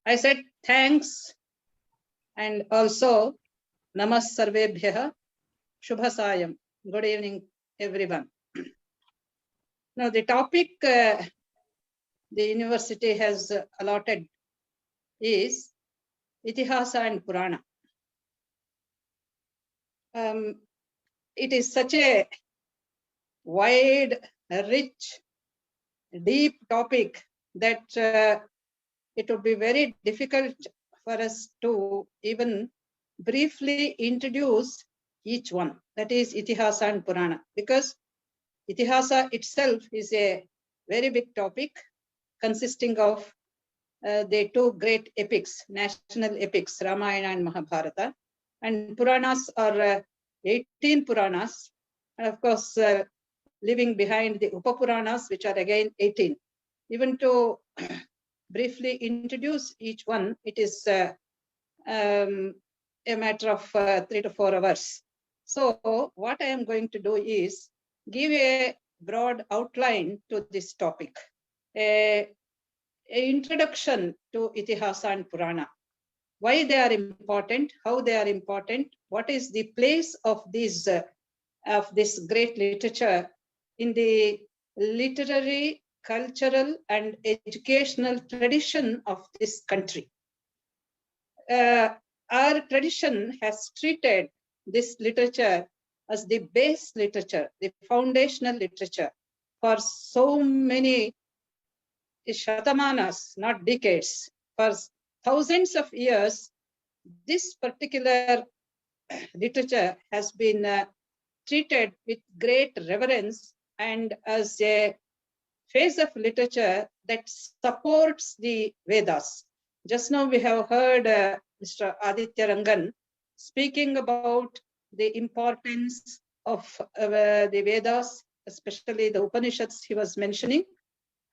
I said thanks and also Namas Sarvebhyah Shubha Sayam. Good evening, everyone. Now, the topic the university has allotted is Itihasa and Purana. It is such a wide, rich, deep topic that it would be very difficult for us to even briefly introduce each one, that is Itihasa and Purana, because Itihasa itself is a very big topic consisting of the two great epics, national epics, Ramayana and Mahabharata, and Puranas are 18 Puranas, and of course leaving behind the Upapuranas, which are again 18. Even to briefly introduce each one, it is a matter of 3 to 4 hours. So what I am going to do is give a broad outline to this topic, an introduction to Itihasa and Purana, why they are important, how they are important, what is the place of this great literature in the literary, cultural, and educational tradition of this country. Our tradition has treated this literature as the base literature, the foundational literature for so many shatamanas, not decades. For thousands of years, this particular literature has been treated with great reverence and as a phase of literature that supports the Vedas. Just now we have heard Mr. Aditya Rangan speaking about the importance of the Vedas, especially the Upanishads he was mentioning.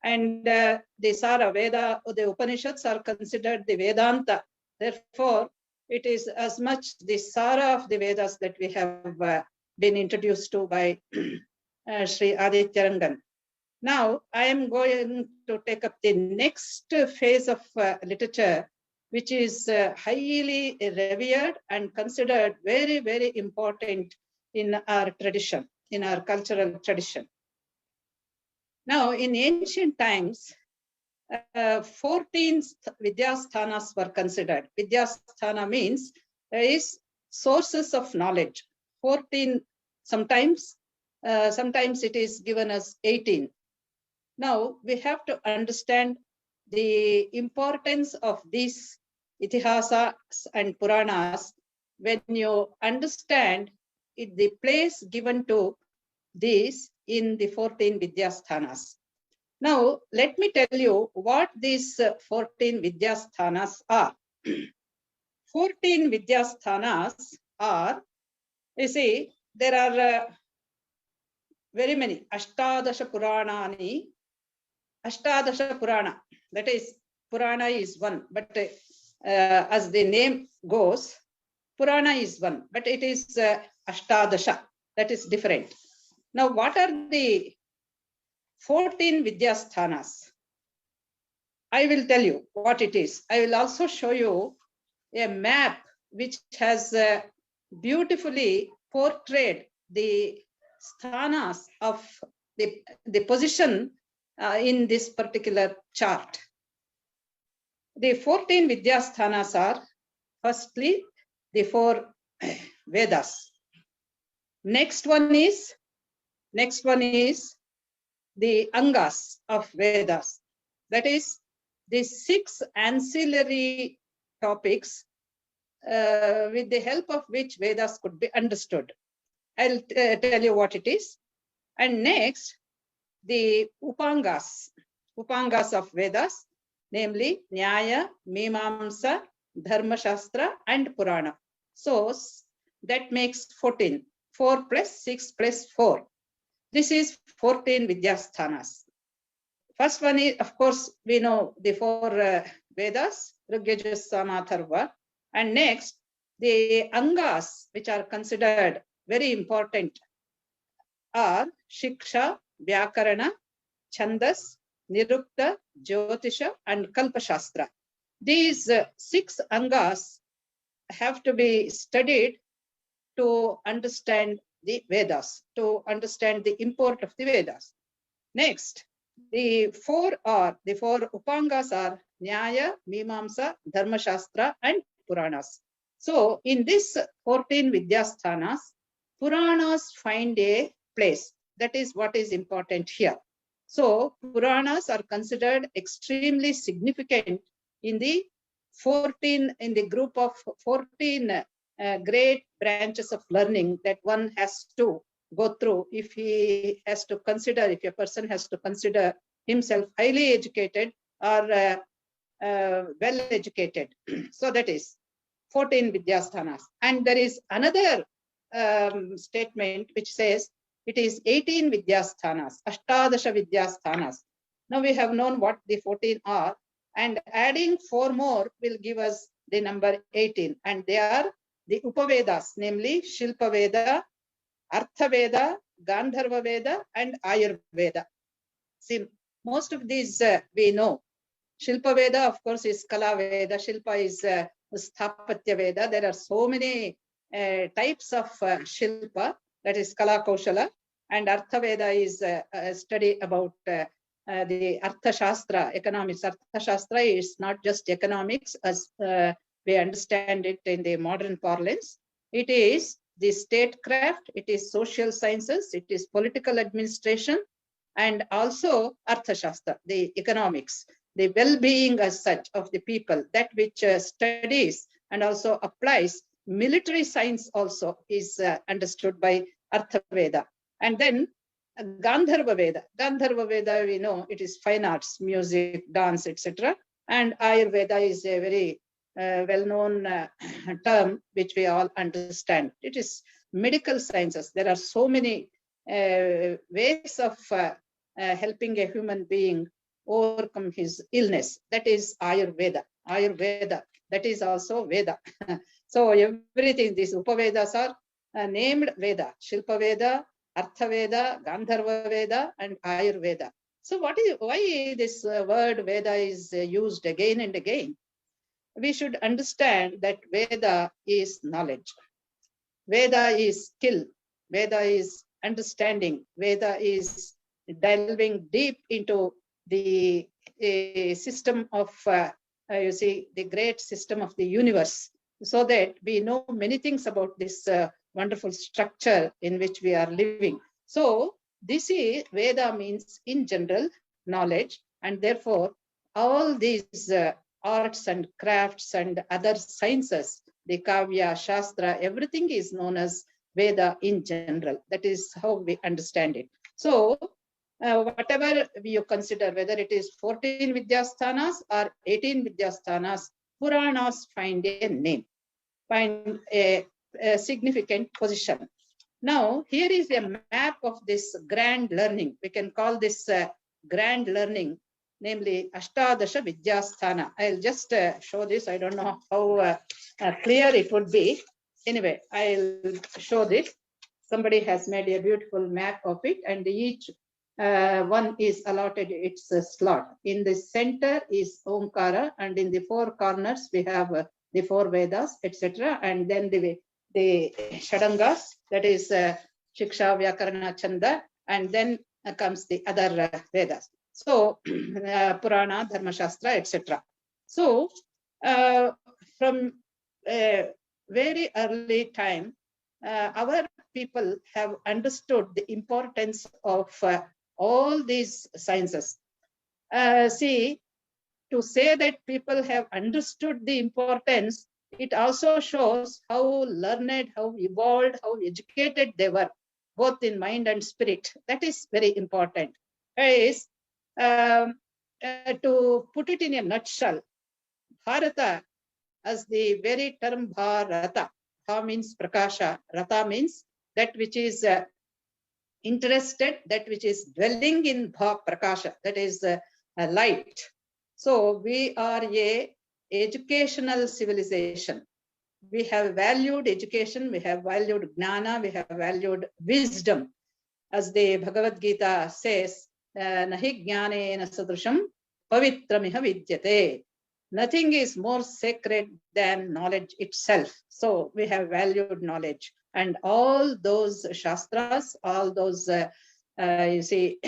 And the Sara Veda, the Upanishads are considered the Vedanta. Therefore, it is as much the Sara of the Vedas that we have been introduced to by Sri Aditya Rangan. Now, I am going to take up the next phase of literature, which is highly revered and considered very, very important in our tradition, in our cultural tradition. Now, in ancient times, 14 Vidyasthanas were considered. Vidyasthana means there is sources of knowledge. 14, sometimes it is given as 18. Now, we have to understand the importance of these Itihasas and Puranas when you understand the place given to these in the 14 Vidyasthanas. Now, let me tell you what these 14 Vidyasthanas are. 14 Vidyasthanas are, you see, there are very many. Ashtadasha Puranani. Ashtadasha Purana, that is, Purana is one, but as the name goes, Purana is one, but it is Ashtadasha, that is different. Now, what are the 14 Vidyasthanas? I will tell you what it is. I will also show you a map which has beautifully portrayed the sthanas of the position in this particular chart. The 14 Vidyasthanas are, firstly, the 4 Vedas. Next one is the Angas of Vedas. That is the 6 ancillary topics with the help of which Vedas could be understood. I'll tell you what it is. And next, the Upangas of Vedas, namely Nyaya, Mimamsa, Dharma Shastra, and Purana. So that makes 14. 4 plus 6 plus 4. This is 14 Vidyasthanas. First one is, of course, we know the 4 Vedas, Rigveda, Sama, Atharva. And next, the Angas, which are considered very important, are Shiksha, Vyakarana, Chandas, Nirukta, Jyotisha, and Kalpashastra. These 6 angas have to be studied to understand the Vedas, to understand the import of the Vedas. Next, the 4 Upangas are Nyaya, Mimamsa, Dharma Shastra, and Puranas. So in this 14 Vidyasthanas, Puranas find a place. That is what is important here. So Puranas are considered extremely significant in the group of 14 great branches of learning that one has to go through if he has to consider, if a person has to consider himself highly educated or well educated. So that is 14 Vidyasthanas. And there is another statement which says it is 18 Vidyasthanas, Ashtadasha Vidyasthanas. Now we have known what the 14 are, and adding 4 more will give us the number 18. And they are the Upavedas, namely Shilpa Veda, Artha Veda, Gandharva Veda, and Ayurveda. See, most of these we know. Shilpa Veda, of course, is Kala Veda. Shilpa is Sthapatya Veda. There are so many types of Shilpa, that is Kala Kaushala. And Artha Veda is a study about the Artha Shastra, economics. Artha Shastra is not just economics as we understand it in the modern parlance. It is the statecraft, it is social sciences, it is political administration, and also Arthashastra, the economics, the well-being as such of the people, that which studies and also applies. Military science also is understood by Arthaveda. And then Gandharva Veda. Gandharva Veda, we know it is fine arts, music, dance, etc. And Ayurveda is a very well-known term which we all understand. It is medical sciences. There are so many ways of helping a human being overcome his illness. That is Ayurveda. Ayurveda, that is also Veda. So everything, these Upavedas are named Veda. Shilpa Veda, Artha Veda, Gandharva Veda, and Ayurveda. So why this word Veda is used again and again? We should understand that Veda is knowledge. Veda is skill. Veda is understanding. Veda is delving deep into the system of, you see, the great system of the universe, so that we know many things about this wonderful structure in which we are living. So this is, Veda means in general knowledge, and therefore all these arts and crafts and other sciences, the Kavya, Shastra, everything is known as Veda in general. That is how we understand it. So whatever you consider, whether it is 14 Vidyasthanas or 18 Vidyasthanas, Puranas find a name, find a significant position. Now, here is a map of this grand learning. We can call this grand learning, namely Ashtadasha Vidyasthana. I'll just show this. I don't know how clear it would be. Anyway, I'll show this. Somebody has made a beautiful map of it, and each one is allotted its slot. In the center is Omkara, and in the 4 corners we have the 4 Vedas, etc. And then the Shadangas, that is Shiksha, Vyakarana, Chanda, and then comes the other Vedas. So Purana, Dharma Shastra, etc. So from a very early time, our people have understood the importance of all these sciences. See, to say that people have understood the importance, it also shows how learned, how evolved, how educated they were, both in mind and spirit. That is very important. Is to put it in a nutshell, Bharata, as the very term Bharata, Ha means Prakasha, Rata means that which is interested, that which is dwelling in Bha Prakasha, that is light. So we are a educational civilization. We have valued education, we have valued Gnana, we have valued wisdom. As the Bhagavad Gita says, Nahi Jnanena Sadrusham Pavitramiha Vidyate. nothing is more sacred than knowledge itself. So we have valued knowledge, and all those shastras, all those you see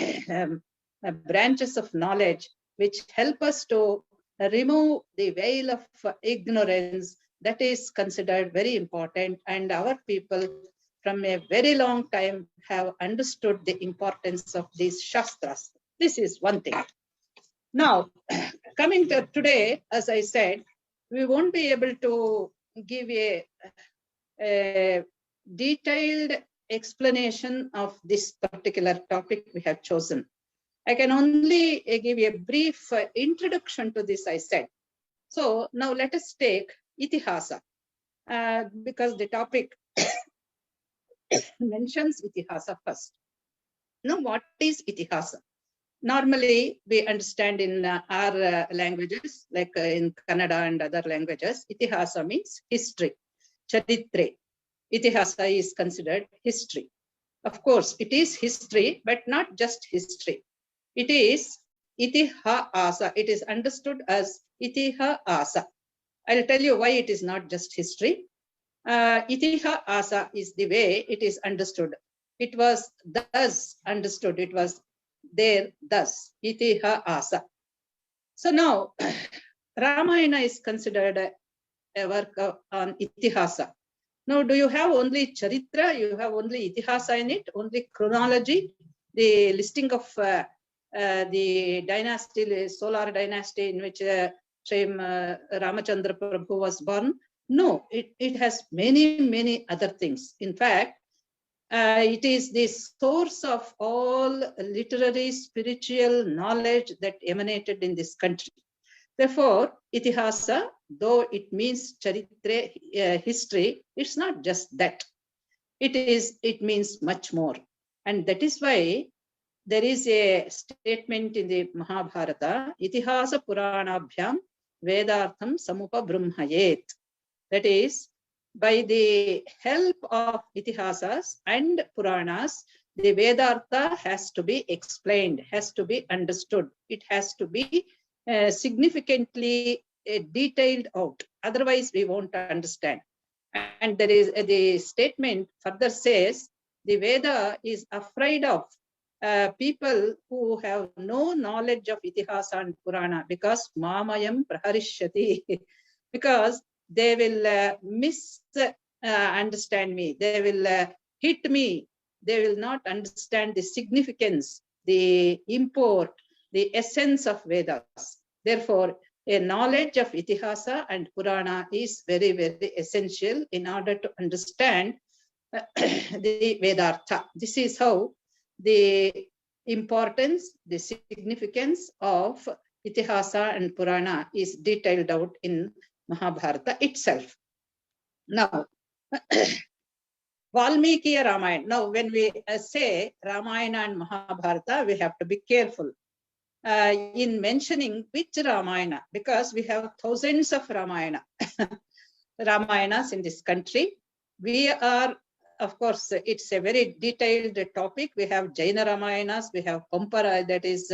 branches of knowledge which help us to remove the veil of ignorance, that is considered very important. And our people from a very long time have understood the importance of these shastras. This is one thing. Now, coming to today, as I said, we won't be able to give a detailed explanation of this particular topic we have chosen. I can only give a brief introduction to this, I said. So now let us take Itihasa, because the topic mentions Itihasa first. Now, what is Itihasa? Normally, we understand in our languages, like in Kannada and other languages, Itihasa means history, Charitre. Itihasa is considered history. Of course, it is history, but not just history. It is Itihasa. It is understood as Itihasa. I'll tell you why it is not just history. Itihasa is the way it is understood. It was thus understood. It was there thus. Itihasa. So now, Ramayana is considered a work on Itihasa. Now, do you have only Charitra? You have only Itihasa in it, only chronology, the listing of the dynasty, the solar dynasty in which Sri Ramachandra Prabhu was born? No, it has many, many other things. In fact, it is the source of all literary, spiritual knowledge that emanated in this country. Therefore, Itihasa, though it means Charitra, history, it's not just that. It means much more. And that is why there is a statement in the Mahabharata, Itihasa Puranabhyam Vedartham Samupa Brahmayet. That is, by the help of Itihasas and Puranas, the Vedartha has to be explained, has to be understood. It has to be significantly detailed out. Otherwise, we won't understand. And there is the statement further says, the Veda is afraid of people who have no knowledge of Itihasa and Purana, because Mamayam Praharishyati, because they will misunderstand me. They will hit me. They will not understand the significance, the import, the essence of Vedas. Therefore, a knowledge of Itihasa and Purana is very, very essential in order to understand the Vedartha. This is how the importance, the significance of Itihasa and Purana is detailed out in Mahabharata itself. Now, Valmiki Ramayana. Now, when we say Ramayana and Mahabharata, we have to be careful in mentioning which Ramayana, because we have thousands of Ramayana, Ramayanas in this country. We are, of course, it's a very detailed topic. We have Jaina Ramayanas, we have Pampara, that is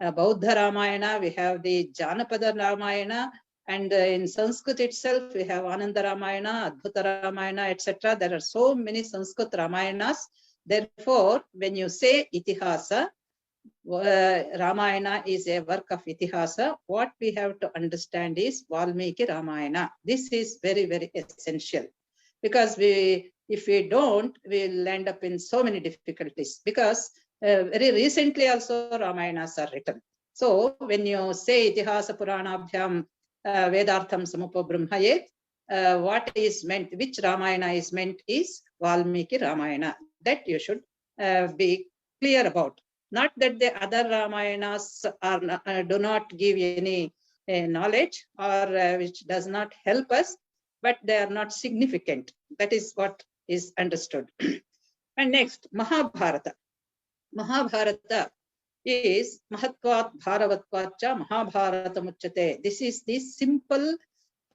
Bauddha Ramayana, we have the Janapada Ramayana, and in Sanskrit itself, we have Ananda Ramayana, Adbhuta Ramayana, etc. There are so many Sanskrit Ramayanas. Therefore, when you say Itihasa, Ramayana is a work of Itihasa, what we have to understand is Valmiki Ramayana. This is very, very essential, because if we don't, we'll end up in so many difficulties, because very recently also Ramayanas are written. So when you say Itihasa Puranabhyam Vedartham Samupa Brahmayet, what is meant, which Ramayana is meant is Valmiki Ramayana. That you should be clear about. Not that the other Ramayanas are do not give any knowledge or which does not help us, but they are not significant. That is what is understood. And next, Mahabharata. Mahabharata is Mahatvat Bharavatvacha Mahabharata Muchate. This is the simple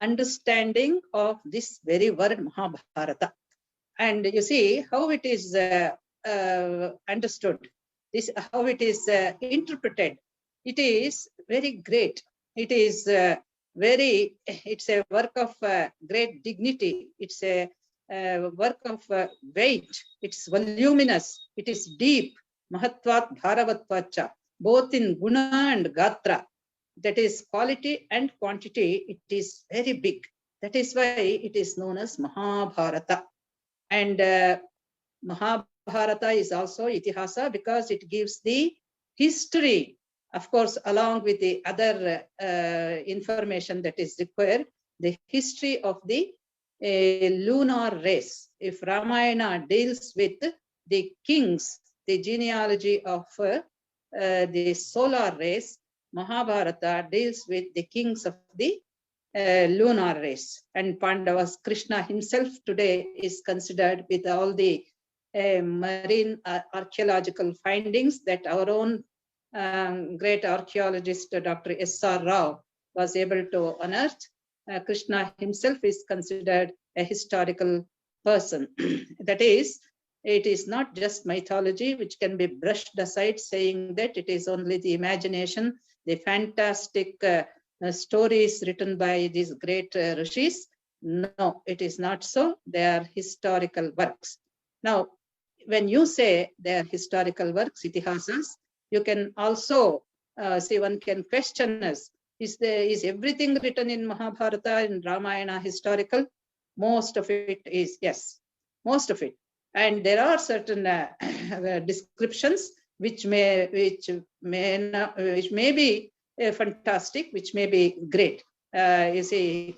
understanding of this very word Mahabharata. And you see how it is understood, this how it is interpreted. It is very great. It is it's a work of great dignity. It's a work of weight. It's voluminous. It is deep. Mahatvat Bharavatvacha, both in guna and gatra. That is quality and quantity. It is very big. That is why it is known as Mahabharata. And Mahabharata is also Itihasa because it gives the history, of course, along with the other information that is required, the history of the lunar race. If Ramayana deals with the kings, the genealogy of the solar race, Mahabharata deals with the kings of the lunar race. And Pandavas, Krishna himself today is considered with all the marine archaeological findings that our own great archaeologist, Dr. S.R. Rao, was able to unearth. Krishna himself is considered a historical person. That is, it is not just mythology which can be brushed aside, saying that it is only the imagination, the fantastic stories written by these great rishis. No, it is not so. They are historical works. Now, when you say they are historical works, itihasas, you can also see, one can question us. Is everything written in Mahabharata and Ramayana historical? Most of it is, yes, most of it. And there are certain descriptions which may be fantastic, which may be great, is a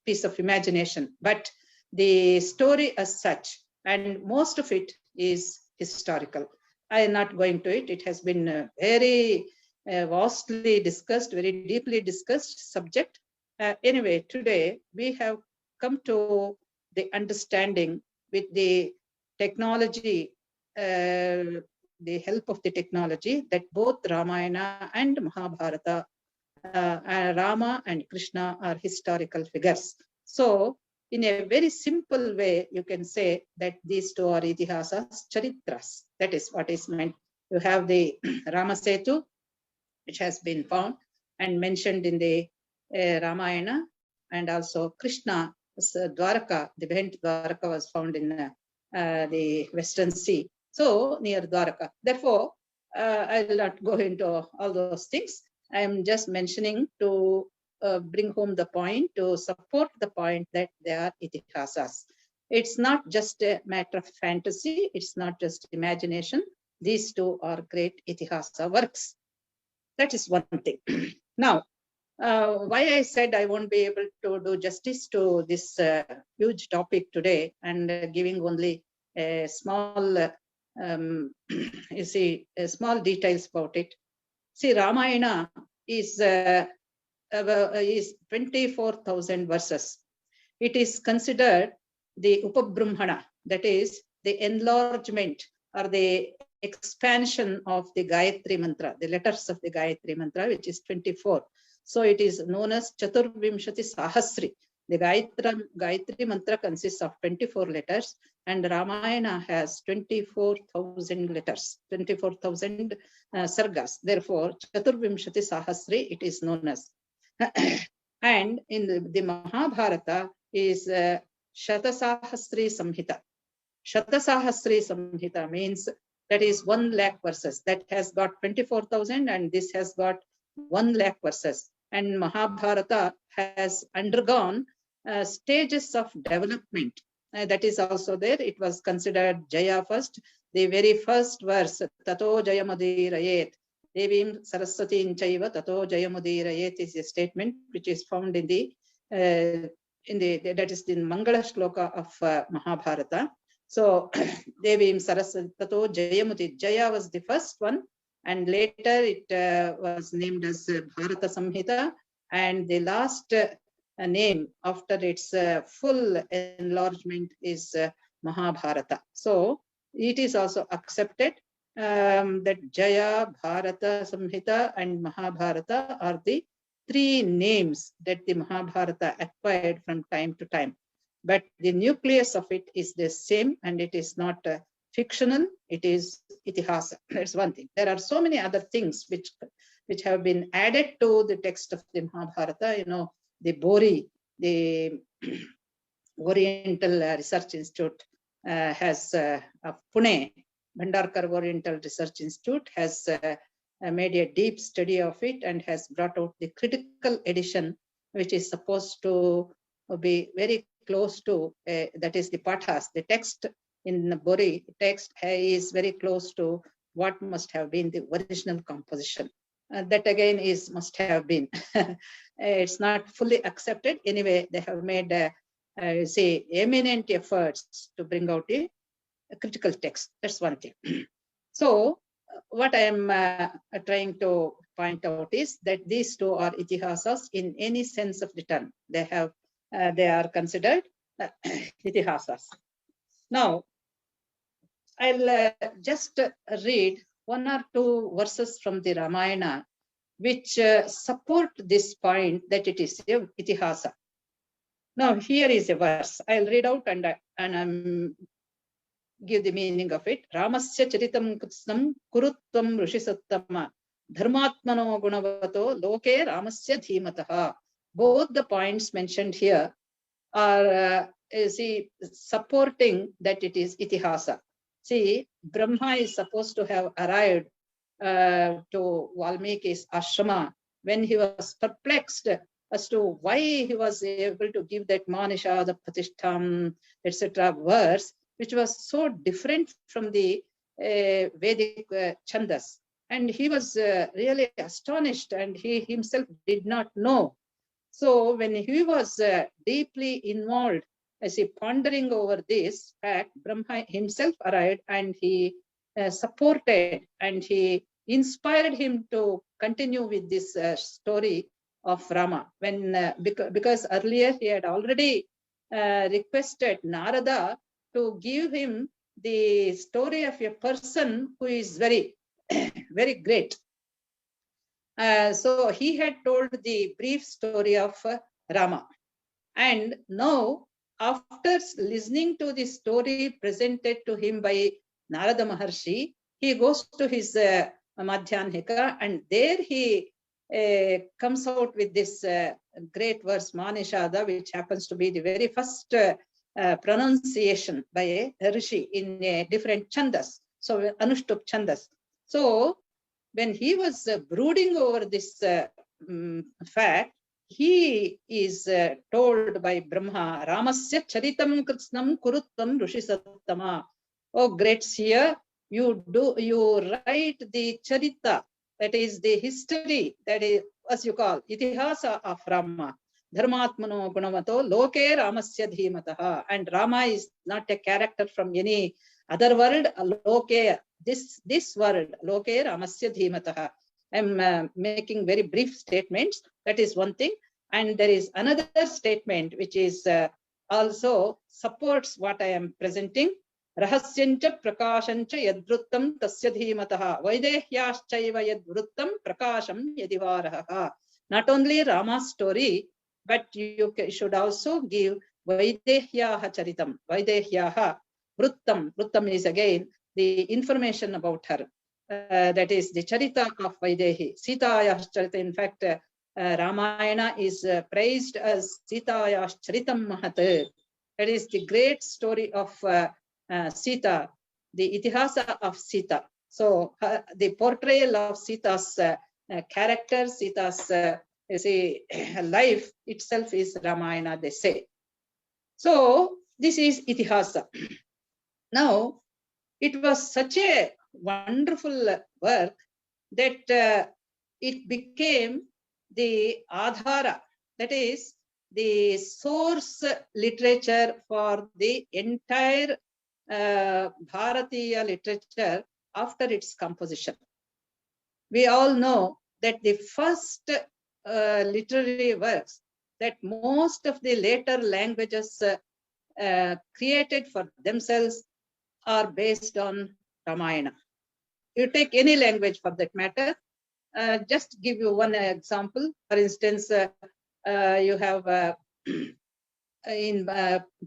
piece of imagination. But the story as such, and most of it is historical. I am not going to it. It has been very vastly discussed, very deeply discussed subject. Anyway, today we have come to the understanding with the technology, the help of the technology, that both Ramayana and Mahabharata, Rama and Krishna are historical figures. So in a very simple way, you can say that these two are itihasas, charitras. That is what is meant. You have the Ramasetu, which has been found and mentioned in the Ramayana, and also Krishna, Dwaraka, the event Dwaraka was found in the Western Sea, so near Dwaraka. Therefore, I will not go into all those things. I am just mentioning to bring home the point, to support the point that they are itihasas. It's not just a matter of fantasy. It's not just imagination. These two are great itihasa works. That is one thing. Now, why I said I won't be able to do justice to this huge topic today, and giving only a small, you see, small details about it. See, Ramayana is 24,000 verses. It is considered the Upabrahmana, that is the enlargement or the expansion of the Gayatri Mantra, the letters of the Gayatri Mantra, which is 24. So it is known as Chaturvimshati Sahasri. The Gayatri Mantra consists of 24 letters, and Ramayana has 24,000 letters, 24,000 sargas. Therefore, Chaturvimshati Sahasri, it is known as. And in the Mahabharata is Shatasahasri Samhita. Shatasahasri Samhita means that is 1 lakh verses. That has got 24,000 and this has got 1 lakh verses. And Mahabharata has undergone stages of development. That is also there. It was considered Jaya first. The very first verse, Tato Jayamudirayet, Devim Saraswati Chaiva Tato Jayamudirayet, is a statement which is found in the that is the Mangala Shloka of Mahabharata. So Devim Saraswati Tato Jayamudi. Jaya was the first one, and later it was named as Bharata Samhita, and the last name after its full enlargement is Mahabharata. So it is also accepted that Jaya, Bharata Samhita and Mahabharata are the 3 names that the Mahabharata acquired from time to time. But the nucleus of it is the same, and it is not fictional, it is itihasa. That's one thing. There are so many other things which have been added to the text of the Mahabharata. You know, the BORI, the Oriental Research Institute has Pune, Bhandarkar Oriental Research Institute has made a deep study of it and has brought out the critical edition, which is supposed to be very close to, that is the Pathas, the text in the BORI text is very close to what must have been the original composition. That again is must have been. It's not fully accepted. Anyway, they have made say eminent efforts to bring out a critical text. That's one thing. So what I am trying to point out is that these two are itihasas in any sense of the term. They are considered itihasas. Now, I'll just read one or two verses from the Ramayana which support this point that it is a itihasa. Now, here is a verse. I'll read out and give the meaning of it. Ramasya charitam kutsam kurutvam rishisattama dharmatmano gunavato loke ramasya dhimataha. Both the points mentioned here are supporting that it is itihasa. See, Brahma is supposed to have arrived to Valmiki's ashrama when he was perplexed as to why he was able to give that Manishada Pratishtham, etc. verse, which was so different from the Vedic Chandas. And he was really astonished, and he himself did not know. So when he was deeply involved, as he pondering over this fact, Brahma himself arrived and he supported and he inspired him to continue with this story of Rama. When because earlier he had already requested Narada to give him the story of a person who is very, very great. So he had told the brief story of Rama. And now, after listening to the story presented to him by Narada Maharshi, he goes to his Madhyandhika, and there he comes out with this great verse, Manishada, which happens to be the very first pronunciation by a rishi in a different chandas, so Anushtup chandas. So when he was brooding over this fact, he is told by Brahma, Ramasya charitam kritsnam kuruttam rishisattama. Oh, great seer, you write the charita, that is the history, that is, as you call, itihasa of Rama. Dharmatmano gunavato loke ramasya dhimataha. And Rama is not a character from any other world. Loke, this world, loke ramasya dhimataha. I'm making very brief statements. That is one thing. And there is another statement which is also supports what I am presenting. Rahasyancha prakashancha yadvruttam tasya dhimataha vaidehyashchaiva yadvruttam prakasham yadivaraha. Not only Rama's story, but you should also give Vaidehyaha charitam. Vaidehyaha vruttam. Vruttam is again the information about her. That is the charita of Vaidehi. Sitaya's charita. In fact, Ramayana is praised as Sitaya's charitam mahat. That is the great story of Sita, the itihasa of Sita. So the portrayal of Sita's character, Sita's life itself is Ramayana, they say. So this is itihasa. Now, it was such a wonderful work that it became the adhara, that is the source literature for the entire Bharatiya literature after its composition. We all know that the first literary works that most of the later languages created for themselves are based on Ramayana. You take any language for that matter. Just give you one example. For instance, you have in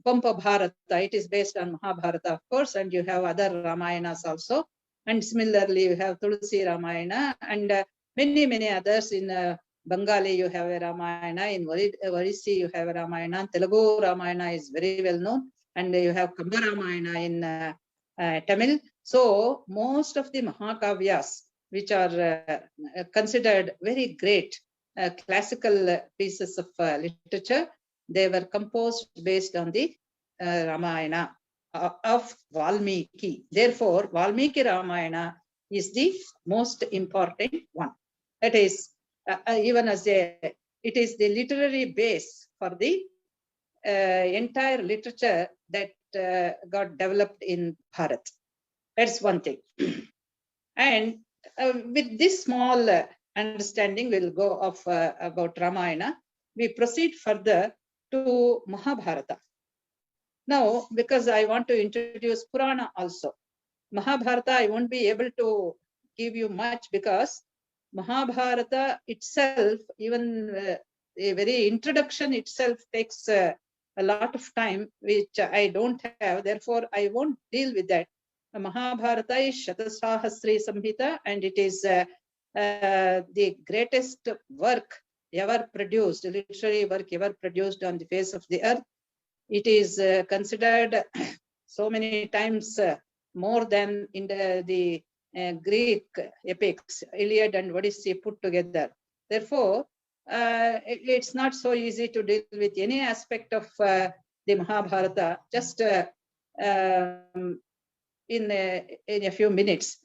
Pampa Bharata, it is based on Mahabharata, of course, and you have other Ramayanas also. And similarly, you have Tulsi Ramayana and many, many others in Bengali you have a Ramayana, in Odissi you have a Ramayana, Telugu Ramayana is very well known, and you have Kamba Ramayana in Tamil. So most of the Mahakavyas, which are considered very great classical pieces of literature, they were composed based on the Ramayana of Valmiki. Therefore, Valmiki Ramayana is the most important one. That is, even as it is the literary base for the entire literature that got developed in Bharat. That's one thing. And with this small understanding, we'll go off about Ramayana. We proceed further to Mahabharata. Now, because I want to introduce Purana also. Mahabharata, I won't be able to give you much because Mahabharata itself, even a very introduction itself takes a lot of time, which I don't have. Therefore, I won't deal with that. Mahabharata is Shatasahasri Samhita, and it is the greatest work ever produced, literary work ever produced on the face of the earth. It is considered so many times more than in the Greek epics, Iliad and Odyssey put together. Therefore, it's not so easy to deal with any aspect of the Mahabharata just in a few minutes.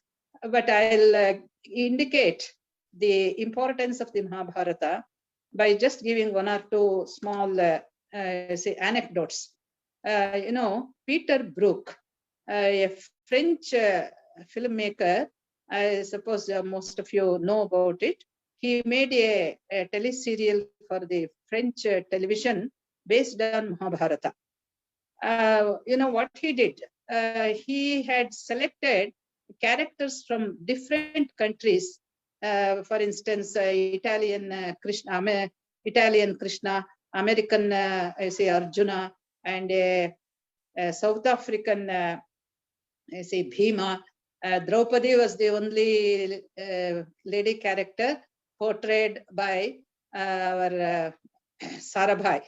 But I'll indicate the importance of the Mahabharata by just giving one or two small say anecdotes. Peter Brook, a French filmmaker, I suppose most of you know about it. He made a teleserial for the French television based on Mahabharata. What he did? He had selected characters from different countries. For instance, Italian Krishna, American, I say Arjuna, and South African, I say Bhima. Draupadi was the only lady character portrayed by our Sarabhai,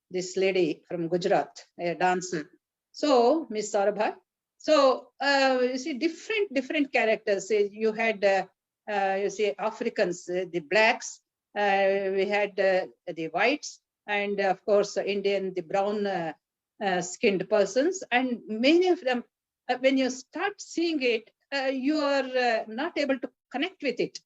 this lady from Gujarat, a dancer. So, Miss Sarabhai. So, you see, different characters. You had, you see, Africans, the blacks, we had the whites, and of course, Indian, the brown skinned persons, and many of them, when you start seeing it, you are not able to connect with it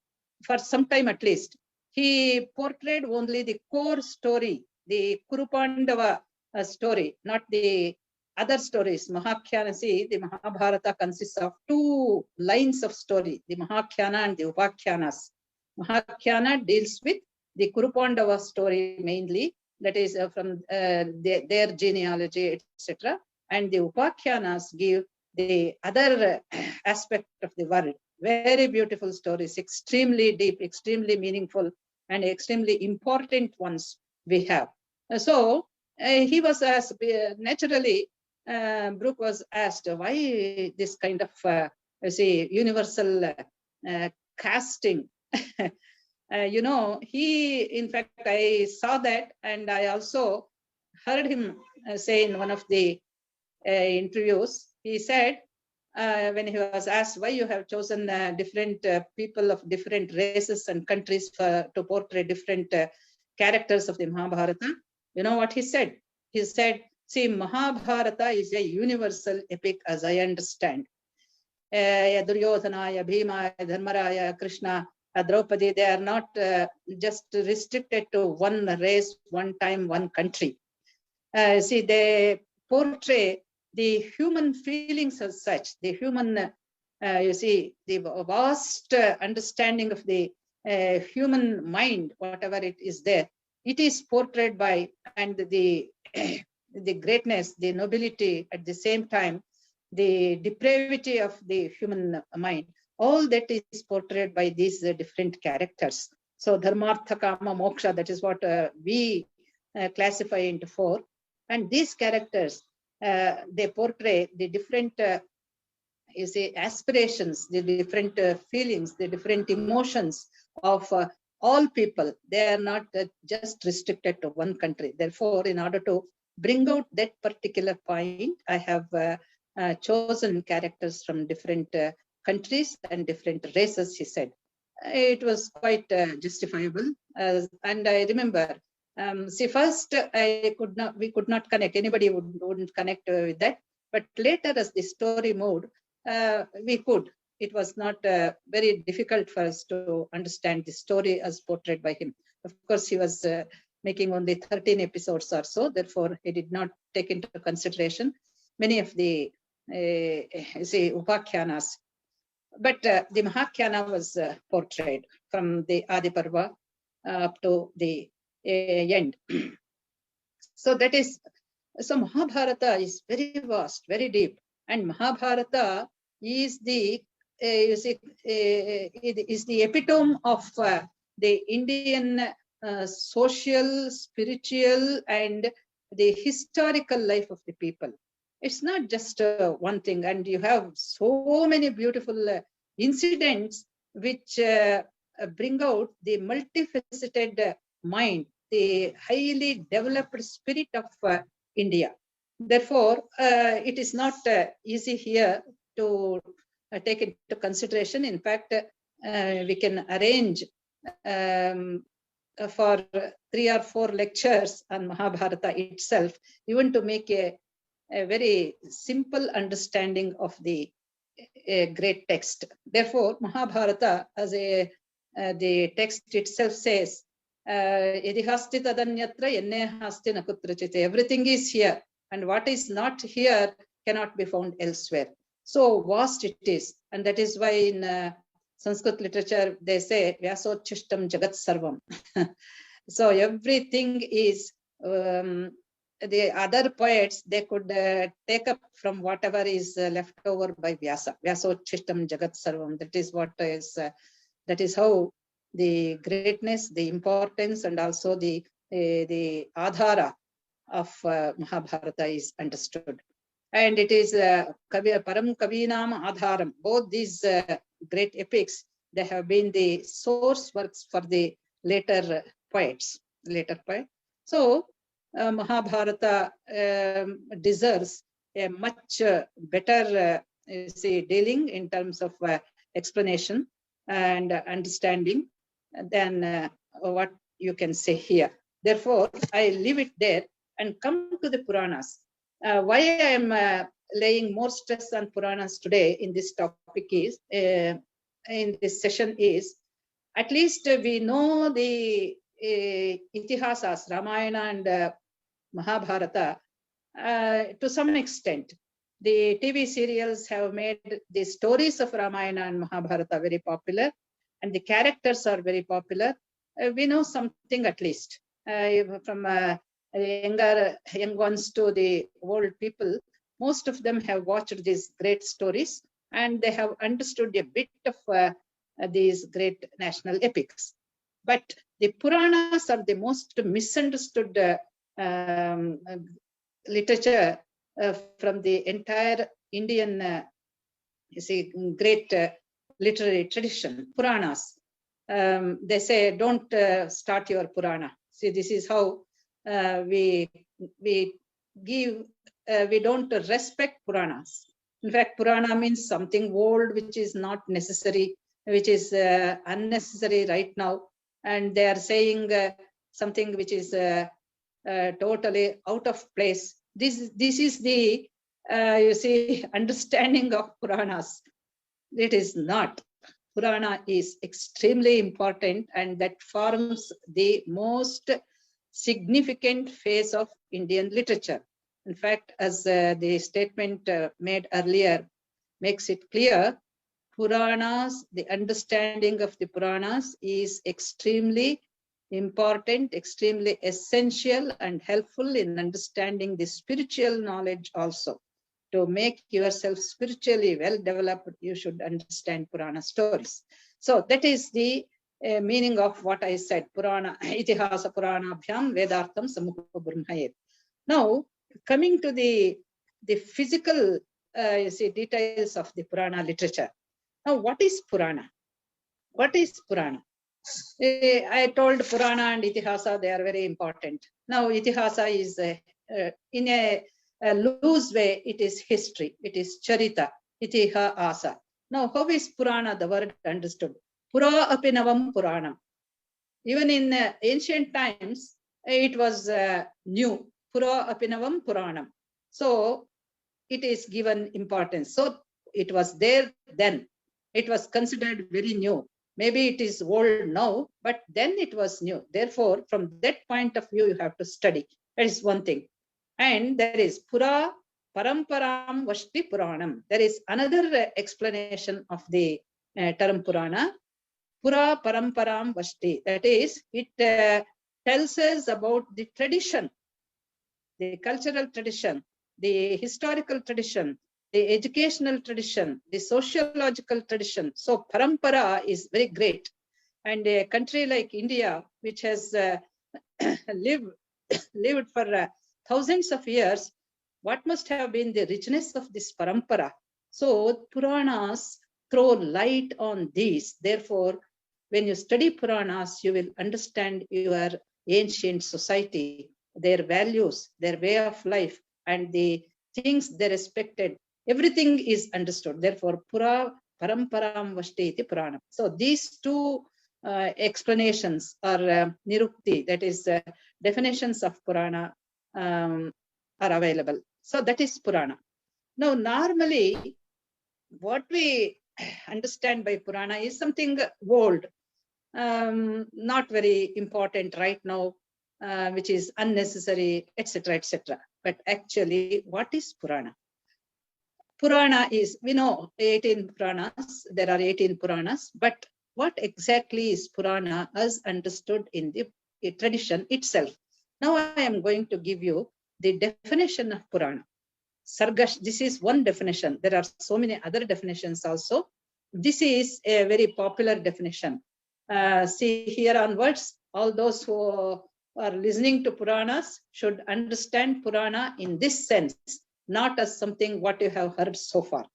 for some time at least. He portrayed only the core story, the Kurupandava story, not the other stories. Mahakhyana, see, the Mahabharata consists of two lines of story, the Mahakhyana and the Upakhyanas. Mahakhyana deals with the Kurupandava story mainly, that is from their genealogy, etc. And the Upakhyanas give the other aspect of the world. Very beautiful stories, extremely deep, extremely meaningful, and extremely important ones we have. So he was asked, naturally, Brook was asked, why this kind of, say, universal casting? He, in fact, I saw that, and I also heard him say in one of the interviews, he said, when he was asked why you have chosen different people of different races and countries to portray different characters of the Mahabharata, you know what he said? He said, see, Mahabharata is a universal epic as I understand. Duryodhanaya, Bhima, Dharmaraya, Krishna, Draupadi, they are not just restricted to one race, one time, one country. See, they portray the human feelings as such, the human, you see, the vast understanding of the human mind, whatever it is there, it is portrayed by, and the greatness, the nobility, at the same time, the depravity of the human mind, all that is portrayed by these different characters. So Dharmartha, Kama, Moksha, that is what we classify into four. And these characters, they portray the different, you see, aspirations, the different feelings, the different emotions of all people. They are not just restricted to one country. Therefore, in order to bring out that particular point, I have chosen characters from different countries and different races, he said. It was quite justifiable. And I remember, see, first we could not connect. Anybody wouldn't connect with that. But later, as the story moved, we could. It was not very difficult for us to understand the story as portrayed by him. Of course, he was making only 13 episodes or so. Therefore, he did not take into consideration many of the Upakhyanas. But the Mahakhyana was portrayed from the Adi Parva up to the end. So that is, so Mahabharata is very vast, very deep, and Mahabharata is the is the epitome of the Indian social, spiritual, and the historical life of the people. It's not just one thing, and you have so many beautiful incidents which bring out the multifaceted mind, the highly developed spirit of India. Therefore, it is not easy here to take into consideration. In fact, we can arrange for 3 or 4 lectures on Mahabharata itself, even to make a very simple understanding of the great text. Therefore, Mahabharata, as the text itself says, everything is here, and what is not here cannot be found elsewhere. So vast it is, and that is why in Sanskrit literature they say Vyasochistam Jagat Sarvam. So everything is the other poets, they could take up from whatever is left over by Vyasa. Vyasochistam Jagat Sarvam. That is what is. That is how the greatness, the importance, and also the adhara of Mahabharata is understood. And it is Param Kavinam Adharam. Both these great epics, they have been the source works for the later poets. So Mahabharata deserves a much better dealing in terms of explanation and understanding than what you can say here. Therefore, I leave it there and come to the Puranas. Why I am laying more stress on Puranas today in this topic is, in this session is, at least we know the Itihasas, Ramayana and Mahabharata to some extent. The TV serials have made the stories of Ramayana and Mahabharata very popular, and the characters are very popular. We know something at least. From young ones to the old people, most of them have watched these great stories, and they have understood a bit of these great national epics. But the Puranas are the most misunderstood literature from the entire Indian great literary tradition. Puranas. They say, don't start your Purana. See, this is how we don't respect Puranas. In fact, Purana means something old, which is not necessary, which is unnecessary right now. And they are saying something which is totally out of place. This is the understanding of Puranas. It is not. Purana is extremely important, and that forms the most significant phase of Indian literature. In fact, as the statement made earlier makes it clear, Puranas, the understanding of the Puranas is extremely important, extremely essential and helpful in understanding the spiritual knowledge also. To make yourself spiritually well developed, you should understand Purana stories. So that is the meaning of what I said, Purana, Itihasa Purana Bhyam Vedartham Samukha Brahmayet. Now, coming to the physical details of the Purana literature. Now, what is Purana? What is Purana? I told Purana and Itihasa, they are very important. Now, Itihasa is in a loose way, it is history, it is Charita, Itihasa. Now, how is Purana, the word understood? Pura apinavam Puranam. Even in ancient times, it was new. Pura apinavam Puranam. So, it is given importance. So, it was there then. It was considered very new. Maybe it is old now, but then it was new. Therefore, from that point of view, you have to study. That is one thing. And there is Pura Paramparam Vashti Puranam. There is another explanation of the term Purana. Pura Paramparam Vashti. That is, it tells us about the tradition, the cultural tradition, the historical tradition, the educational tradition, the sociological tradition. So parampara is very great. And a country like India, which has lived for thousands of years, what must have been the richness of this parampara? So Puranas throw light on these. Therefore, when you study Puranas, you will understand your ancient society, their values, their way of life, and the things they respected. Everything is understood. Therefore, Pura Paramparam Vashti iti Puranam. So these two explanations are Nirukti, that is definitions of Purana are available. So that is Purana. Now, normally, what we understand by Purana is something old, not very important right now, which is unnecessary, etc., etc. But actually, what is Purana? Purana is, we know 18 Puranas, there are 18 Puranas, but what exactly is Purana as understood in the tradition itself? Now I am going to give you the definition of Purana. Sargash, this is one definition. There are so many other definitions also. This is a very popular definition. See here onwards, all those who are listening to Puranas should understand Purana in this sense, not as something what you have heard so far.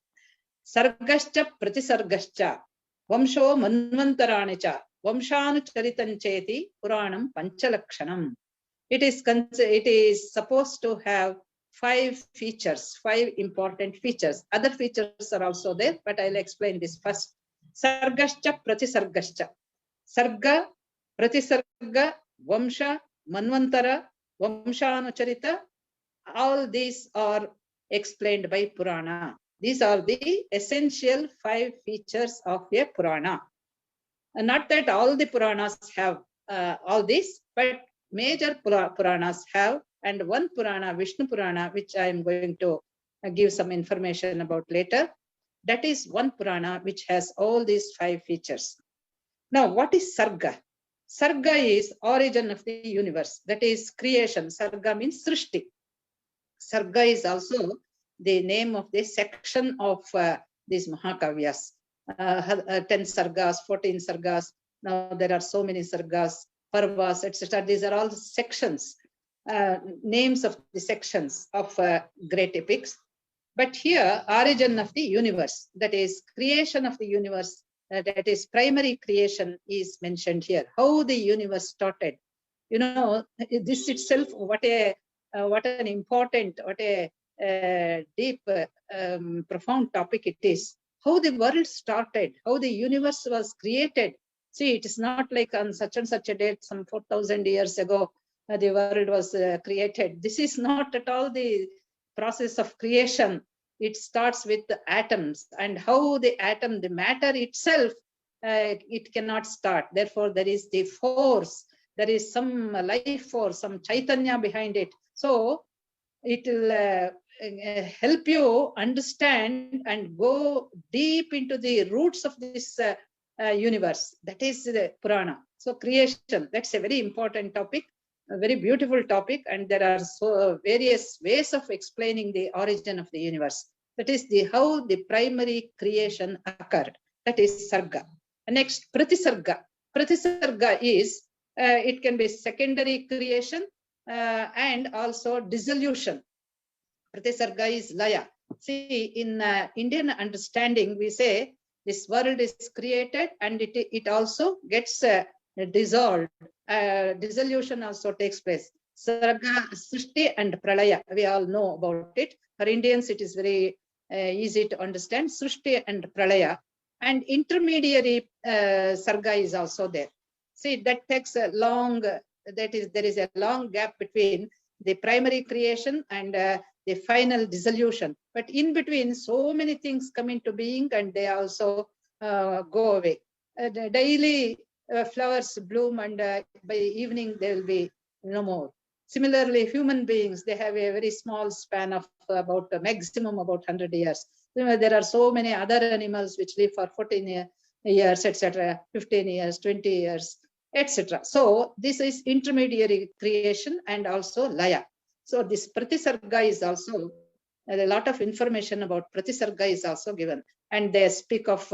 Sargascha pratisargascha, vamsho manvantaranicha, vamshanucharitancheti, Puranam panchalakshanam. It is supposed to have 5 features, 5 important features. Other features are also there, but I'll explain this first. Sargascha pratisargascha. Sarga, pratisarga, vamsha, manvantara, vamshanucharita, all these are explained by Purana. These are the essential 5 features of a Purana. And not that all the Puranas have all this, but major Puranas have, and one Purana, Vishnu Purana, which I am going to give some information about later, that is one Purana which has all these 5 features. Now, what is Sarga? Sarga is origin of the universe, that is creation. Sarga means Srishti. Sarga is also the name of the section of these Mahakavyas. 10 sargas, 14 sargas. Now there are so many sargas, parvas, etc. These are all sections, names of the sections of great epics. But here, origin of the universe, that is creation of the universe, that is primary creation is mentioned here. How the universe started. You know, this itself, what an important, what a deep, profound topic it is. How the world started, how the universe was created. See, it is not like on such and such a date, some 4,000 years ago, the world was created. This is not at all the process of creation. It starts with the atoms, and how the atom, the matter itself, it cannot start. Therefore, there is the force, there is some life force, some Chaitanya behind it. So it will help you understand and go deep into the roots of this universe. That is the Purana. So creation, that's a very important topic, a very beautiful topic, and there are so various ways of explaining the origin of the universe. That is the how the primary creation occurred. That is Sarga. Next, Pratisarga. Pratisarga is, it can be secondary creation and also dissolution. Pratisarga is Laya. See, in Indian understanding, we say this world is created and it also gets dissolved, dissolution also takes place. Sarga, Srishti and Pralaya, we all know about it. For Indians, it is very easy to understand. Srishti and Pralaya. And intermediary Sarga is also there. See, that takes a long, there is a long gap between the primary creation and the final dissolution. But in between, so many things come into being and they also go away. Daily flowers bloom and by evening there will be no more. Similarly, human beings, they have a very small span of about a maximum about 100 years. There are so many other animals which live for 14 years, etc., 15 years, 20 years, etc. So this is intermediary creation and also laya. So this pratisarga is also, a lot of information about pratisarga is also given. And they speak of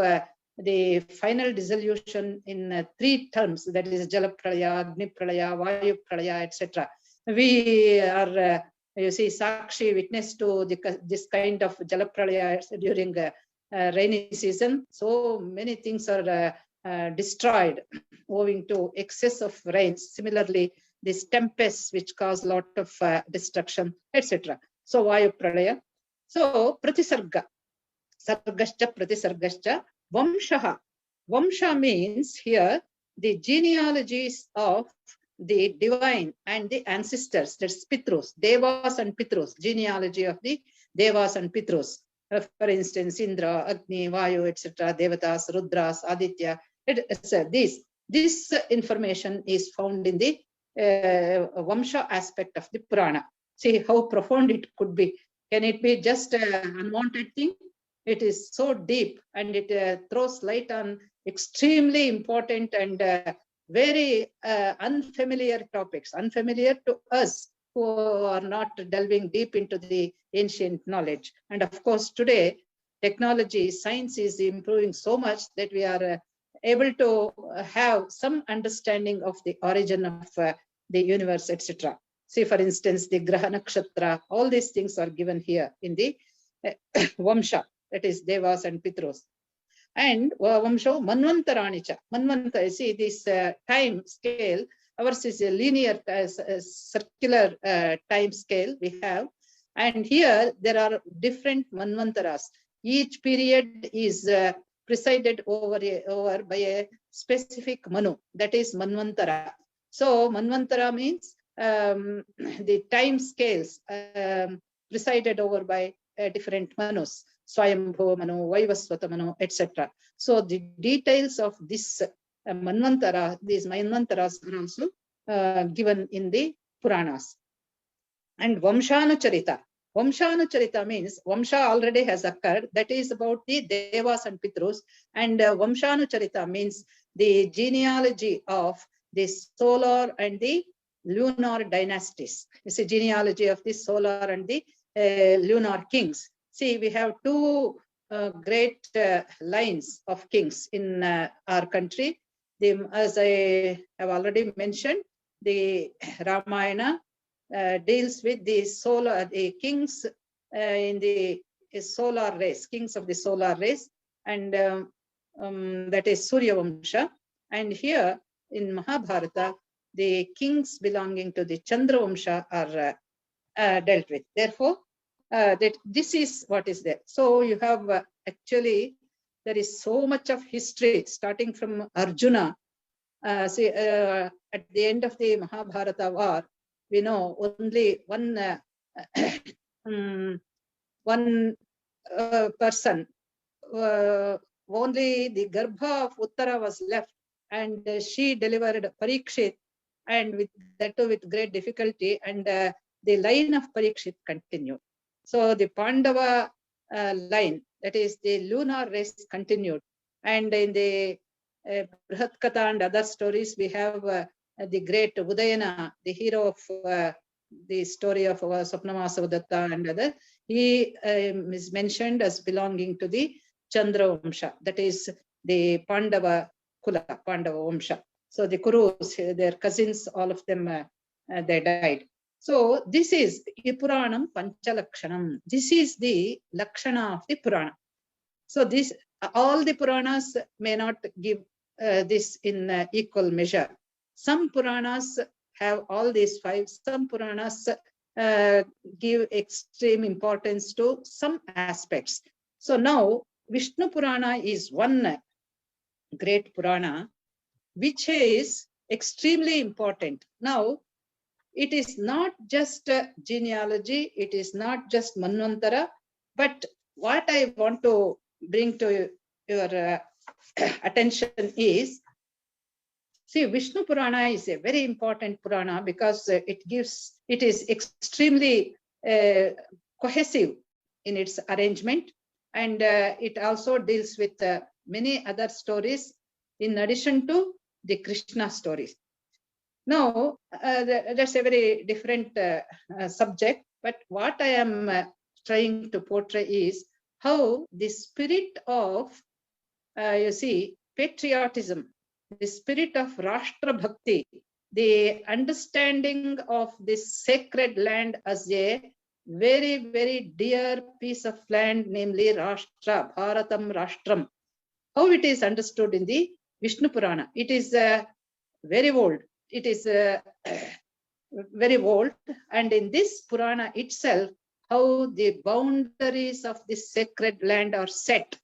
the final dissolution in 3 terms, that is Jala Pralaya, Agni Pralaya, Vayu Pralaya, etc. We are, you see, Sakshi witness to this kind of Jala Pralaya during rainy season. So many things are destroyed owing to excess of rains. Similarly, these tempests which cause a lot of destruction, etc. So Vayu Pralaya. So Pratisarga, Sargascha, Pratisargascha, Vamshaha. Vamsha means here the genealogies of the divine and the ancestors, that's Pitrus, Devas and Pitrus, genealogy of the Devas and Pitrus. For instance, Indra, Agni, Vayu, etc., Devatas, Rudras, Aditya. This information is found in the Vamsha aspect of the Purana. See how profound it could be. Can it be just an unwanted thing? It is so deep and it throws light on extremely important and very unfamiliar topics, unfamiliar to us who are not delving deep into the ancient knowledge. And of course, today, technology, science is improving so much that we are able to have some understanding of the origin of the universe, etc. See, for instance, the Graha Nakshatra, all these things are given here in the Vamsha, that is Devas and Pitrus. And Vamsho Manvantaranicha. Manvantara, see this time scale, ours is a linear, circular time scale we have. And here there are different Manvantaras. Each period is presided over by a specific Manu, that is Manvantara. So Manvantara means the time scales presided over by different Manus, Swayambhu Manu, Vaivasvata Manu, etc. So the details of this Manvantara, these Manvantaras are also given in the Puranas. And Vamshanucharita. Vamshanucharita means Vamsha already has occurred. That is about the Devas and Pitrus. And Vamshanucharita means the genealogy of the solar and the lunar dynasties. It's a genealogy of the solar and the lunar kings. See, we have 2 great lines of kings in our country. As I have already mentioned, the Ramayana deals with the kings in the solar race, kings of the solar race, and that is Surya Vamsha. And here in Mahabharata, the kings belonging to the Chandra Vamsha are dealt with. Therefore, this is what is there. So you have actually, there is so much of history starting from Arjuna. At the end of the Mahabharata war, we know only one person, only the Garbha of Uttara was left, and she delivered Parikshit, and with that too with great difficulty, and the line of Parikshit continued. So the Pandava line, that is the lunar race, continued. And in the Brihat Katha and other stories, we have the great Udayana, the hero of the story of Swapnamasa and other. He is mentioned as belonging to the Chandra Vamsha, that is the Pandava Kula, Pandava Vamsha. So the Kurus, their cousins, all of them, they died. So this is Puranam Panchalakshanam. This is the Lakshana of the Purana. So this, all the Puranas may not give this in equal measure. Some Puranas have all these 5. Some Puranas give extreme importance to some aspects. So now Vishnu Purana is one great Purana which is extremely important. Now, it is not just genealogy, it is not just Manvantara, but what I want to bring to your attention is, see, Vishnu Purana is a very important Purana because it is extremely cohesive in its arrangement, and it also deals with many other stories in addition to the Krishna stories. Now, that's a very different subject, but what I am trying to portray is how the spirit of, you see, patriotism, the spirit of Rashtra Bhakti, the understanding of this sacred land as a very, very dear piece of land, namely Rashtra, Bharatam Rashtram, how it is understood in the Vishnu Purana. It is very old. It is very old, and in this Purana itself, how the boundaries of this sacred land are set.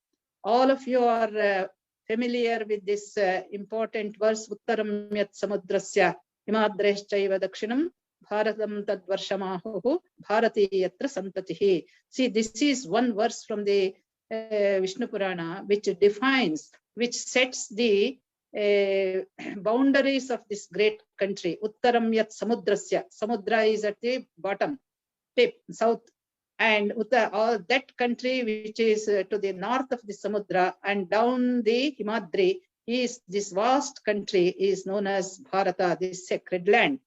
All of you are familiar with this important verse, Uttaram yat samudrasya himadreschaiva dakshinam bharatam tad varshamahu bharati yatra santatihi. See, this is one verse from the Vishnu Purana which defines, which sets the boundaries of this great country. Uttaram yat samudrasya. Samudra is at the bottom, tip, south, and all that country which is to the north of the Samudra and down the Himadri is this vast country is known as Bharata, this sacred land.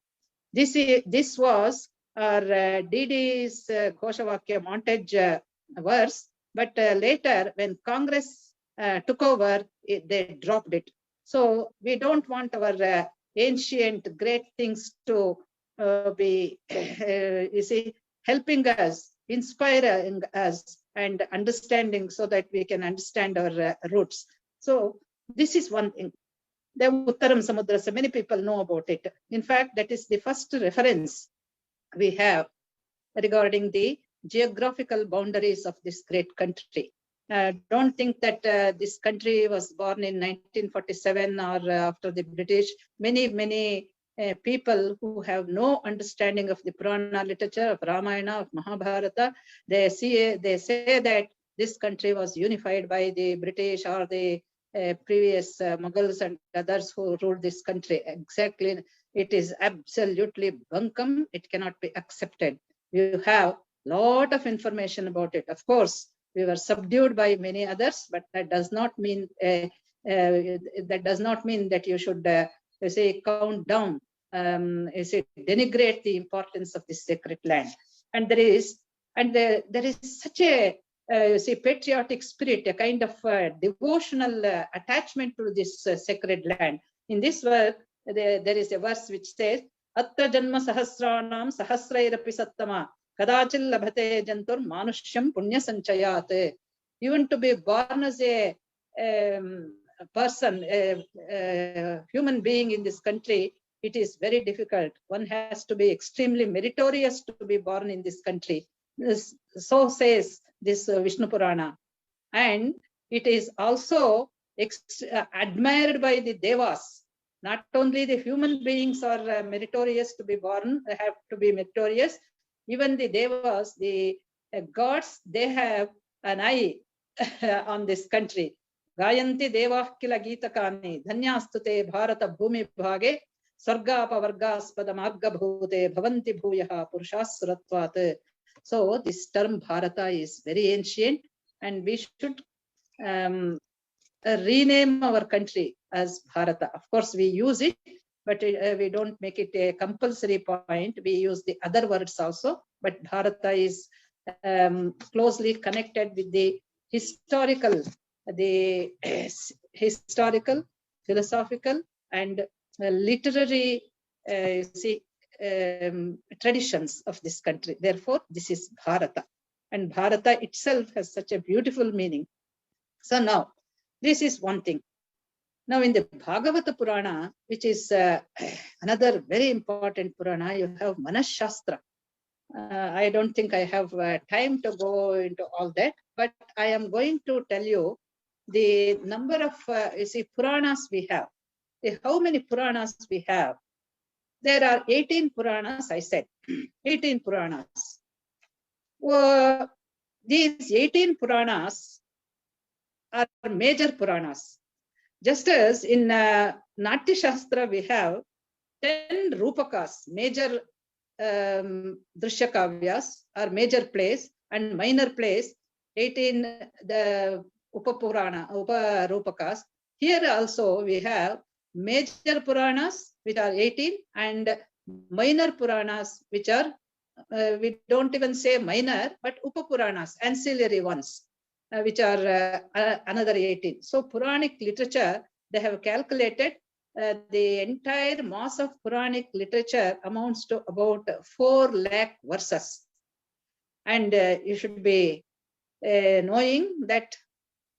This was our DD's Ghoshawakya montage verse, but later when Congress took over, they dropped it. So we don't want our ancient great things to be, you see, helping us, inspiring us, and understanding so that we can understand our roots. So this is one thing. The Uttaram Samudra, so many people know about it. In fact, that is the first reference we have regarding the geographical boundaries of this great country. Don't think that this country was born in 1947 or after the British. Many people who have no understanding of the Purana literature, of Ramayana, of Mahabharata, they say that this country was unified by the British or the previous Mughals and others who ruled this country. Exactly, it is absolutely bunkum. It cannot be accepted. You have a lot of information about it. Of course, we were subdued by many others, but that does not mean that you should say count down, denigrate the importance of this sacred land. And there is such a patriotic spirit, a kind of devotional attachment to this sacred land. In this work, there is a verse which says, Atra janma sahasranam sahasrairapi sattama kadachil labhate jantur manushyam punya sanchayat. Even to be born as a person, a human being in this country, it is very difficult. One has to be extremely meritorious to be born in this country. So says this Vishnu Purana. And it is also admired by the Devas. Not only the human beings are meritorious to be born, they have to be meritorious. Even the Devas, the gods, they have an eye on this country. Gayanti Devah Kila Gitakani, Dhanyastute Bharata Bhumi Bhage, Sarga Pavargaspada Marga Bhute, Bhavanti Bhuyaha Purushasratvat. So this term Bharata is very ancient, and we should rename our country as Bharata. Of course, we use it, but we don't make it a compulsory point. We use the other words also, but Bharata is closely connected with the historical, philosophical, and literary traditions of this country. Therefore, this is Bharata. And Bharata itself has such a beautiful meaning. So now, this is one thing. Now in the Bhagavata Purana, which is another very important Purana, you have Manas Shastra. I don't think I have time to go into all that, but I am going to tell you the number of Puranas we have. How many Puranas we have? There are 18 Puranas, I said. 18 Puranas. These 18 Puranas are major Puranas. Just as in Natya Shastra we have 10 Rupakas, major Drishya Kavyas are major plays, and minor plays 18 the Upa Rupakas. Here also we have major Puranas which are 18 and minor Puranas which are we don't even say minor but Upa Puranas, ancillary ones, which are another 18. So Puranic literature, they have calculated the entire mass of Puranic literature amounts to about 4 lakh verses. And you should be knowing that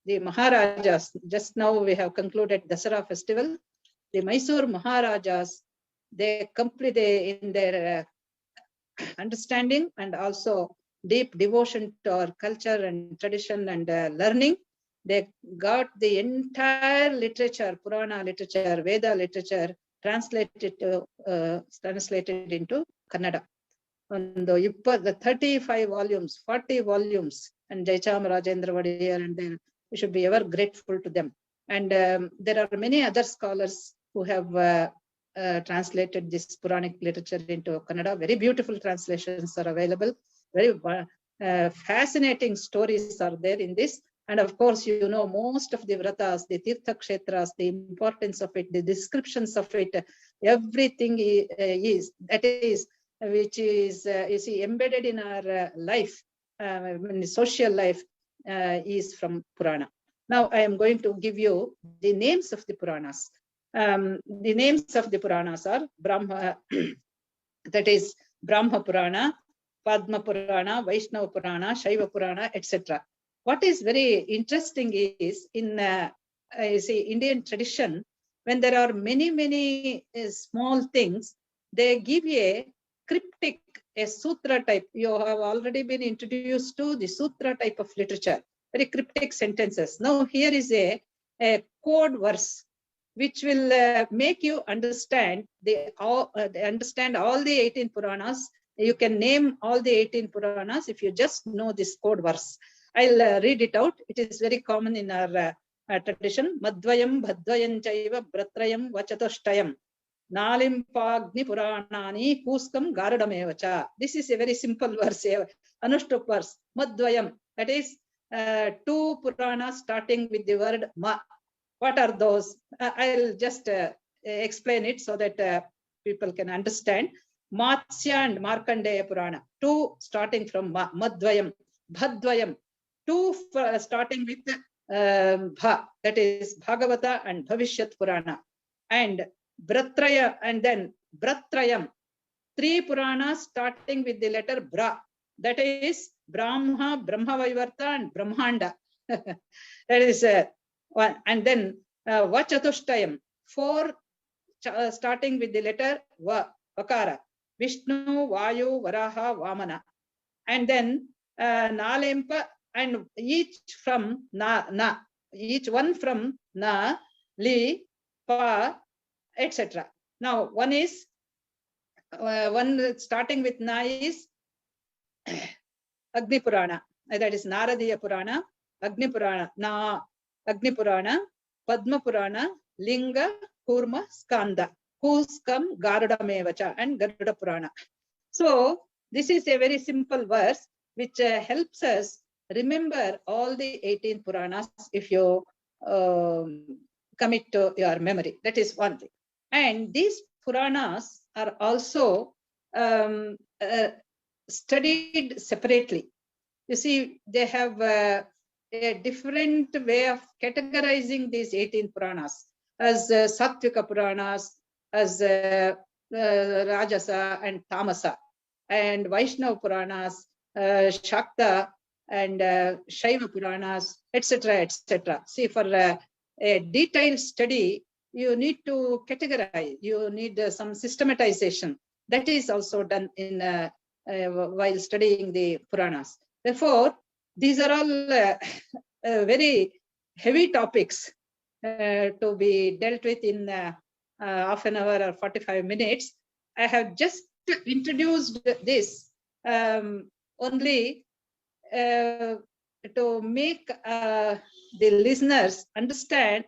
the Maharajas, just now we have concluded Dasara festival, the Mysore Maharajas, they complete in their understanding and also deep devotion to our culture and tradition and learning, they got the entire literature, Purana literature, Veda literature, translated into Kannada. And the 35 volumes, 40 volumes, and Jaicham Rajendra Vadiyar, and we should be ever grateful to them. And there are many other scholars who have translated this Puranic literature into Kannada. Very beautiful translations are available. Very fascinating stories are there in this. And of course, you know, most of the vratas, the Tirtha Kshetras, the importance of it, the descriptions of it, everything which is embedded in our life, in the social life, is from Purana. Now I am going to give you the names of the Puranas. The names of the Puranas are Brahma, that is Brahma Purana, Padma Purana, Vaishnava Purana, Shaiva Purana, etc. What is very interesting is in Indian tradition, when there are many small things, they give a cryptic, a sutra type. You have already been introduced to the sutra type of literature, very cryptic sentences. Now here is a code verse which will make you understand all the 18 Puranas. You can name all the 18 Puranas if you just know this code verse. I'll read it out. It is very common in our tradition. Madvayam bhadvayam chaiva bratrayam vachatoshayam nalimpagni puranani puskam garudamevacha. This is a very simple verse, anushtup verse. Madvayam, that is 2 Puranas starting with the word ma. What are those? I'll just explain it so that people can understand. Matsya and Markandeya Purana, 2 starting from ma, Madvayam, Bhadvayam, 2 starting with Bha, that is Bhagavata and Bhavishyat Purana, and Bratraya, and then Bratrayam, 3 Puranas starting with the letter Bra, that is Brahma, Brahmavaivarta, and Brahmanda. That is one. And then Vachatushayam, 4 starting with the letter Va, Vakara, Vishnu, Vayu, Varaha, Vamana. And then Nalempa, and each from Na, each one from Na, Li, Pa, etc. Now one is, one starting with Na is Agni Purana, that is Naradiya Purana, Agni Purana, Na, Agni Purana, Padma Purana, Linga, Kurma, Skanda, Kuskam, Garuda Mevacha, and Garuda Purana. So this is a very simple verse which helps us remember all the 18 Puranas if you commit to your memory. That is one thing. And these Puranas are also studied separately. You see, they have a different way of categorizing these 18 Puranas as Sattvika Puranas, as Rajasa and Tamasa, and Vaishnava Puranas, Shakta and Shaiva Puranas, etc., etc. See, for a detailed study, you need to categorize, you need some systematization. That is also done in while studying the Puranas. Therefore, these are all very heavy topics to be dealt with in half an hour or 45 minutes. I have just introduced this only to make the listeners understand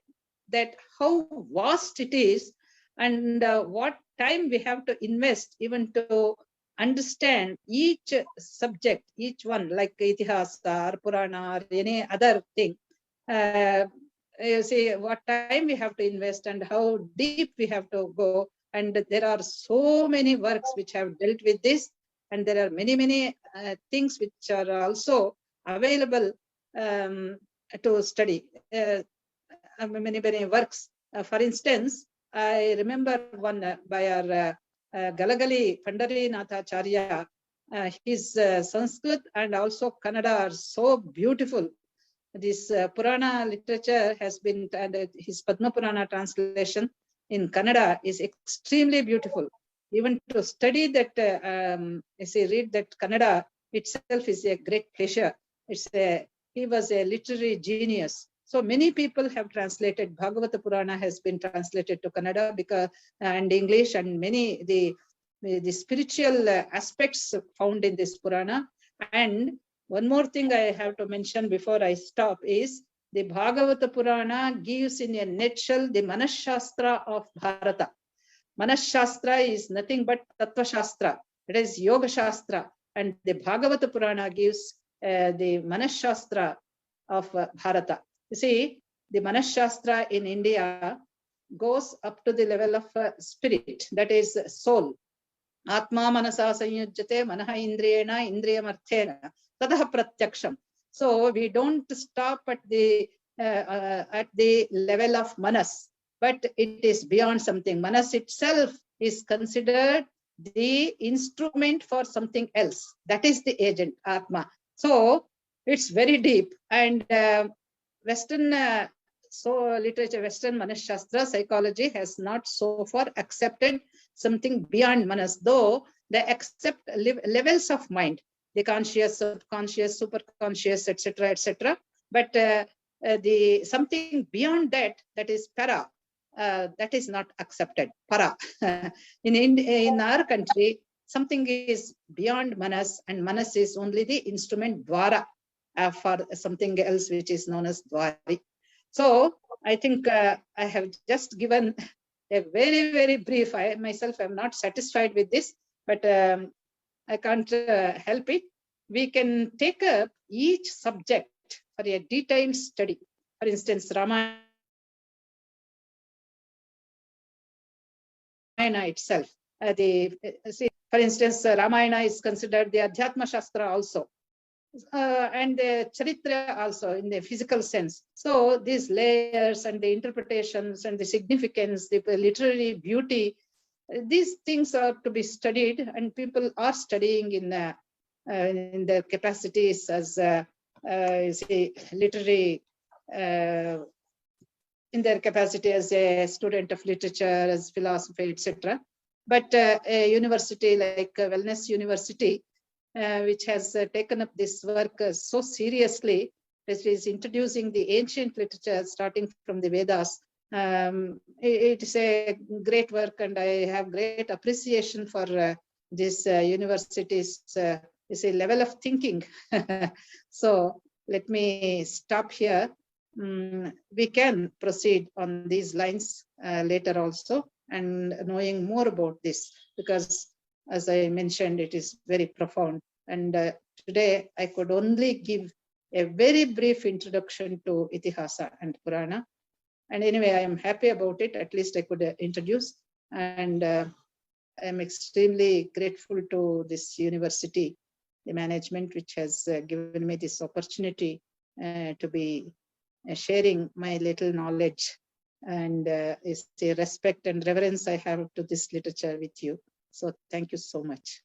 that how vast it is, and what time we have to invest even to understand each subject, each one, like Itihasa or Purana or any other thing. You see what time we have to invest and how deep we have to go. And there are so many works which have dealt with this, and there are many things which are also available to study. Many works. For instance, I remember one by our Galagali Pandarinatacharya. His Sanskrit and also Kannada are so beautiful. This Purana literature has been, and his Padma Purana translation in Kannada is extremely beautiful. Even to study that, read that Kannada itself is a great pleasure. He was a literary genius. So many people have translated. Bhagavata Purana has been translated to Kannada because and English, and many the spiritual aspects found in this Purana. And one more thing I have to mention before I stop is the Bhagavata Purana gives in a nutshell the Manashastra of Bharata. Manashastra is nothing but Tattva Shastra. It is Yoga Shastra. And the Bhagavata Purana gives the Manashastra of Bharata. You see, the Manashastra in India goes up to the level of spirit, that is soul. Atma manasa sanyujjate manaha indriyena indriyamarthena tadaha pratyaksham. So we don't stop at the level of manas, but it is beyond something. Manas itself is considered the instrument for something else. That is the agent, Atma. So it's very deep. And Western literature, Western Manashastra, psychology has not so far accepted something beyond Manas, though they accept levels of mind, the conscious, subconscious, superconscious, etc., etc. But the something beyond that, that is para, that is not accepted. Para. in our country, something is beyond Manas, and Manas is only the instrument dwara for something else which is known as dwari. So I think I have just given a very brief. I myself am not satisfied with this, but I can't help it. We can take up each subject for a detailed study. For instance, Ramayana itself. For instance, Ramayana is considered the Adhyatma Shastra also. And the Charitra also in the physical sense. So these layers and the interpretations and the significance, the literary beauty, these things are to be studied, and people are studying in their capacities as literary, in their capacity as a student of literature, as philosophy, etc. But a university like Wellness University, which has taken up this work so seriously, which is introducing the ancient literature starting from the Vedas. It is a great work, and I have great appreciation for this university's level of thinking. So let me stop here. We can proceed on these lines later also, and knowing more about this, because as I mentioned, it is very profound. And today I could only give a very brief introduction to Itihasa and Purana. And anyway, I am happy about it. At least I could introduce. And I am extremely grateful to this university, the management, which has given me this opportunity to be sharing my little knowledge. And it's a respect and reverence I have to this literature with you. So thank you so much.